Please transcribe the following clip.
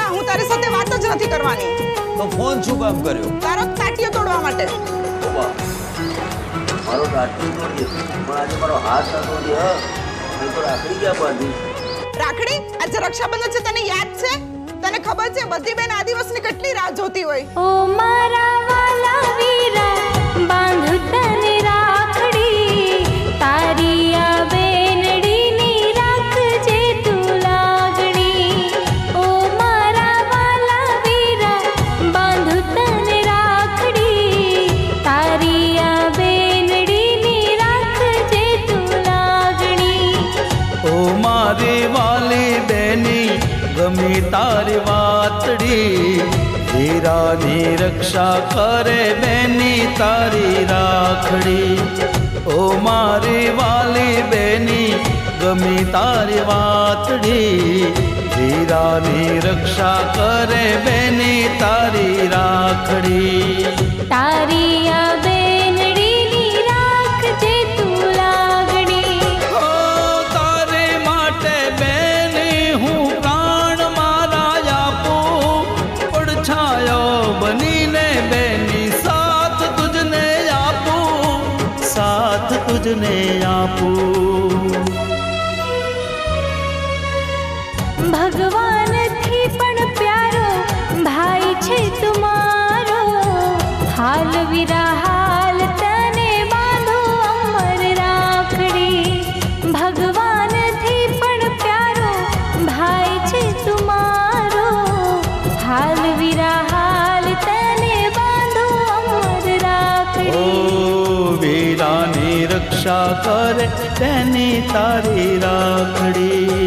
ના, હું તારી સાથે વાત જ નથી કરવાની. તો ફોન શું કામ કર્યો? તારો તાટિયો તોડવા માટે. મારો તાટિયો તોડ્યો પણ આજે મારો હાથ ન તોડ્યો. મેં તો રાખડી ક્યાં બાંધી? રાખડી? આજે રક્ષાબંધન છે, તને યાદ છે? તને ખબર છે બધી બેન આ દિવસની કેટલી રાહ જોતી હોય? ઓ મારા વાલા વીરા, બાંધુ તને રાખડી, તારી આ બેનડીની રાખજે તું લાગણી. ઓ મારા વાલા વીરા, બાંધુ તને રાખડી, તારી આ બેનડીની રાખજે તું લાગણી. ઓ મારી વાલી બેની ગમી તારી વાતડી, હીરાની રક્ષા કરે બેની તારી રાખડી. ઓ મારી વાલી બેની ગમી તારી વાતડી, હીરાની રક્ષા કરે બેની તારી રાખડી. તારી આ બેનડીની રાખજે તું લાગણી. ઓ તારી માટે બેની હું પ્રાણ મારા આપું, પડછાયો બનીને બેની સાથ તુજને આપું, સાથ તુજને આપું. ભગવાનથી પણ પ્યારો ભાઈ છે તુમારો, હાલ વીરા હાલ તને બાંધો અમર રાખડી. ભગવાનથી પણ પ્યારો ભાઈ છે તુમારો, હાલ વીરા હાલ તને બાંધો અમર રાખડી. ઓ વીરાની રક્ષા કરે તેની તારી રાખડી.